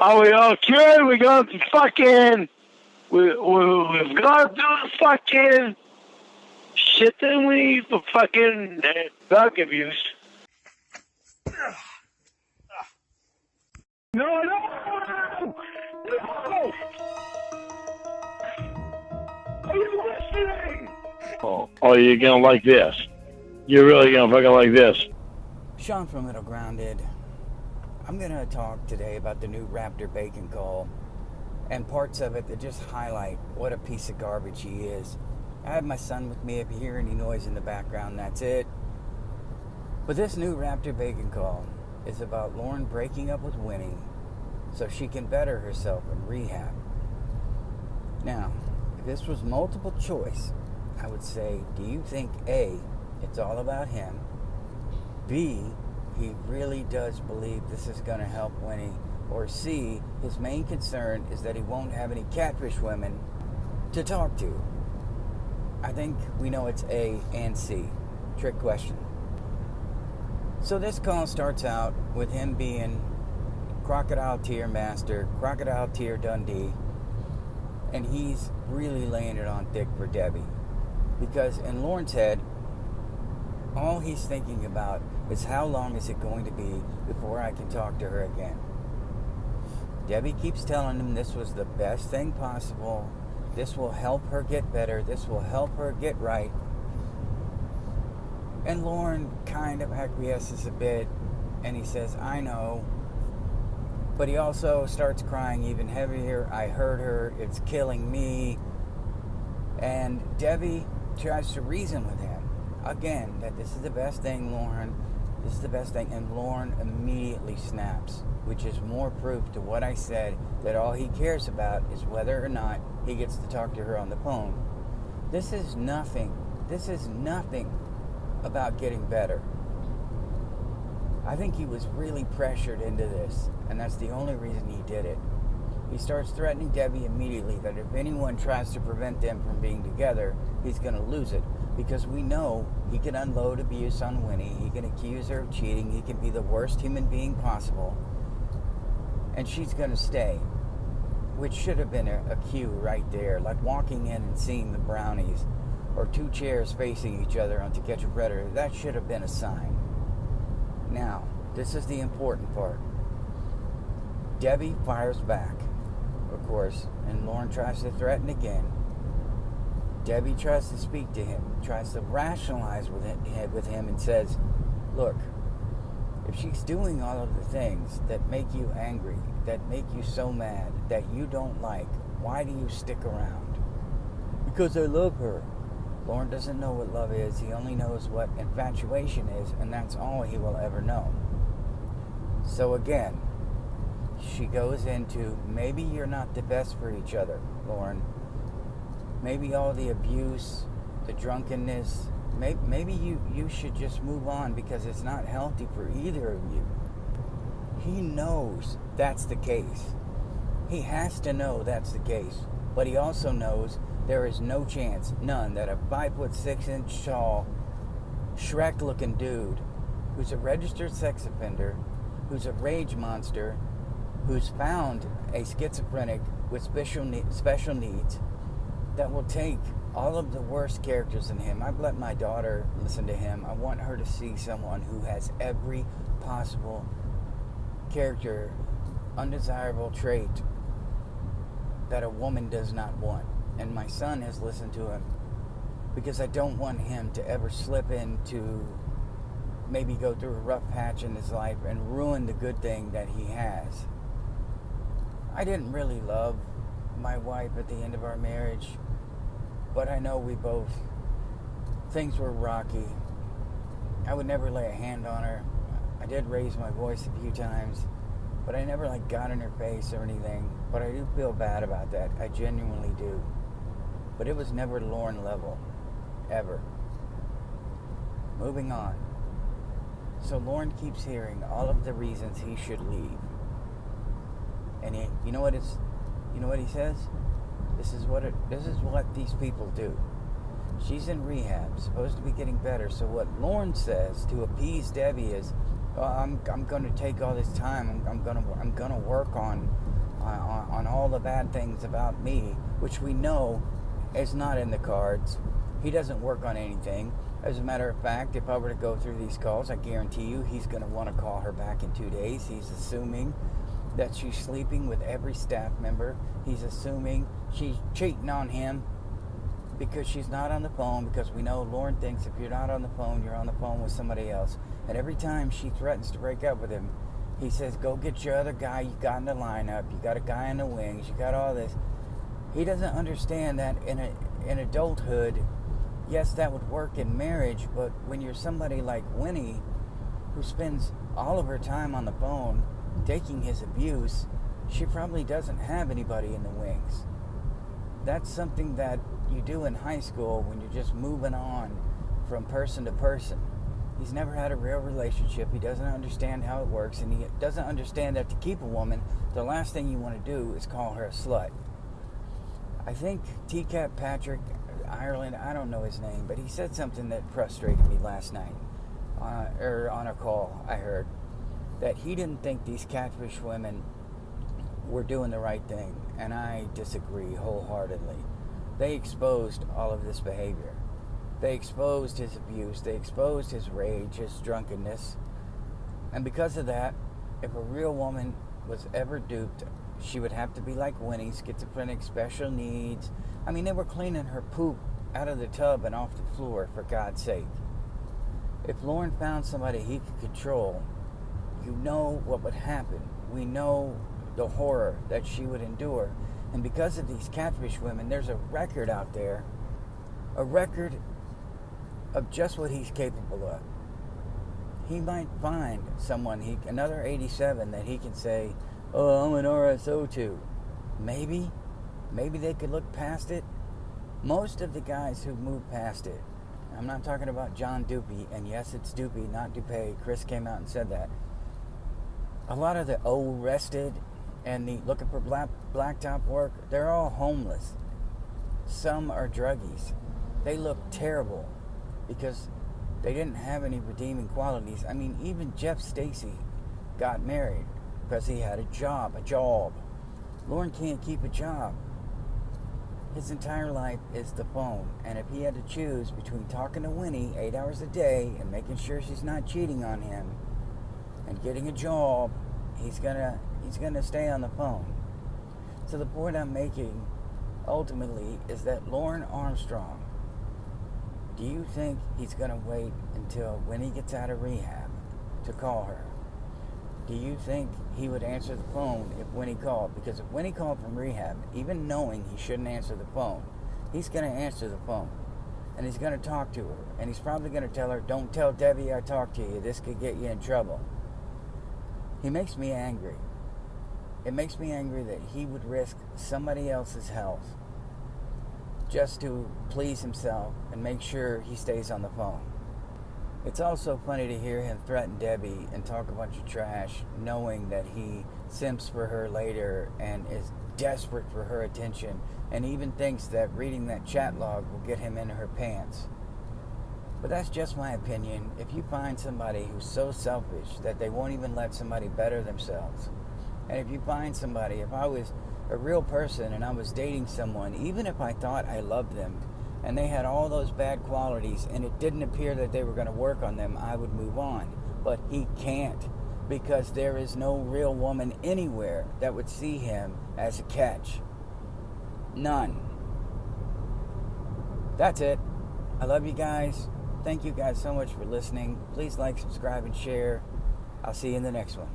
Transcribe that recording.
Are we okay? We got to fucking... We've got to do the fucking shit that we need for fucking drug abuse. No! Are you listening? Oh, you're gonna like this. You're really gonna fucking like this. Sean from Little Grounded. I'm gonna talk today about the new RaptorBacon call and parts of it that just highlight what a piece of garbage he is. I have my son with me. If you hear any noise in the background, that's it. But this new RaptorBacon call is about Lorne breaking up with Winnie so she can better herself in rehab. Now, if this was multiple choice, I would say, do you think A, it's all about him, B, he really does believe this is going to help Winnie, or C, his main concern is that he won't have any catfish women to talk to? I think we know it's A and C. Trick question. So this call starts out with him being Crocodile Tear Master, Crocodile Tear Dundee, and he's really laying it on thick for Debbie. Because in Lorne's head, all he's thinking about is how long is it going to be before I can talk to her again. Debbie keeps telling him this was the best thing possible. This will help her get better. This will help her get right. And Lorne kind of acquiesces a bit, and he says, I know. But he also starts crying even heavier. I hurt her. It's killing me. And Debbie tries to reason with him again that this is the best thing, Lorne. This is the best thing. And Lorne immediately snaps, which is more proof to what I said, that all he cares about is whether or not he gets to talk to her on the phone. This is nothing about getting better. I think he was really pressured into this, and that's the only reason he did it. He starts threatening Debbie immediately that if anyone tries to prevent them from being together, he's going to lose it. Because we know he can unload abuse on Winnie. He can accuse her of cheating. He can be the worst human being possible. And she's going to stay. Which should have been a cue right there. Like walking in and seeing the brownies. Or two chairs facing each other on To Catch a Predator. That should have been a sign. Now, this is the important part. Debbie fires back, of course, and Lorne tries to threaten again. Debbie tries to speak to him, tries to rationalize with him and says, look, if she's doing all of the things that make you angry, that make you so mad, that you don't like, why do you stick around? Because I love her. Lorne doesn't know what love is. He only knows what infatuation is, and that's all he will ever know. So again, she goes into, maybe you're not the best for each other, Lorne. Maybe all the abuse, the drunkenness, maybe you should just move on because it's not healthy for either of you. He knows that's the case. He has to know that's the case. But he also knows there is no chance, none, that a 5'6" tall, Shrek-looking dude who's a registered sex offender, who's a rage monster, who's found a schizophrenic with special needs, that will take all of the worst characters in him. I've let my daughter listen to him. I want her to see someone who has every possible character, undesirable trait that a woman does not want. And my son has listened to him because I don't want him to ever slip into, maybe go through a rough patch in his life and ruin the good thing that he has. I didn't really love my wife at the end of our marriage, but I know things were rocky. I would never lay a hand on her. I did raise my voice a few times, but I never got in her face or anything. But I do feel bad about that. I genuinely do. But it was never Lorne level, ever. Moving on. So Lorne keeps hearing all of the reasons he should leave. And you know what he says? This is what these people do. She's in rehab, supposed to be getting better. So what Lorne says to appease Debbie is, I'm going to take all this time. I'm going to work on on all the bad things about me, which we know is not in the cards. He doesn't work on anything. As a matter of fact, if I were to go through these calls, I guarantee you he's going to want to call her back in 2 days. He's assuming that she's sleeping with every staff member. He's assuming she's cheating on him because she's not on the phone, because we know Lorne thinks if you're not on the phone, you're on the phone with somebody else. And every time she threatens to break up with him, he says, go get your other guy you got in the lineup. You got a guy in the wings. You got all this. He doesn't understand that in adulthood, yes, that would work in marriage, but when you're somebody like Winnie, who spends all of her time on the phone taking his abuse, she probably doesn't have anybody in the wings. That's something that you do in high school when you're just moving on from person to person. He's never had a real relationship. He doesn't understand how it works, and he doesn't understand that to keep a woman, the last thing you want to do is call her a slut. I think T-Cat Patrick Ireland, I don't know his name, but he said something that frustrated me last night, or on a call I heard, that he didn't think these catfish women were doing the right thing, and I disagree wholeheartedly. They exposed all of this behavior. They exposed his abuse. They exposed his rage, his drunkenness. And because of that, if a real woman was ever duped, she would have to be like Winnie, schizophrenic, special needs. I mean, they were cleaning her poop out of the tub and off the floor, for God's sake. If Lorne found somebody he could control, you know what would happen. We know the horror that she would endure. And because of these catfish women, there's a record out there, a record of just what he's capable of. He might find someone, another 87, that he can say, oh, I'm an RSO to. Maybe they could look past it. Most of the guys who moved past it, I'm not talking about John Dupey, and yes, it's Dupey, not Dupay. Chris came out and said that. A lot of the arrested and the looking for blacktop work, they're all homeless. Some are druggies. They look terrible because they didn't have any redeeming qualities. I mean, even Jeff Stacy got married because he had a job. Lorne can't keep a job. His entire life is the phone. And if he had to choose between talking to Winnie 8 hours a day and making sure she's not cheating on him and getting a job, he's gonna stay on the phone. So the point I'm making ultimately is that Lorne Armstrong, do you think he's gonna wait until Winnie gets out of rehab to call her? Do you think he would answer the phone if Winnie called? Because if Winnie called from rehab, even knowing he shouldn't answer the phone, he's going to answer the phone. And he's going to talk to her. And he's probably going to tell her, don't tell Debbie I talked to you. This could get you in trouble. He makes me angry. It makes me angry that he would risk somebody else's health just to please himself and make sure he stays on the phone. It's also funny to hear him threaten Debbie and talk a bunch of trash, knowing that he simps for her later and is desperate for her attention, and even thinks that reading that chat log will get him into her pants. But that's just my opinion. If you find somebody who's so selfish that they won't even let somebody better themselves, and if you find somebody, if I was a real person and I was dating someone, even if I thought I loved them, and they had all those bad qualities, and it didn't appear that they were going to work on them, I would move on. But he can't, because there is no real woman anywhere that would see him as a catch. None. That's it. I love you guys. Thank you guys so much for listening. Please like, subscribe, and share. I'll see you in the next one.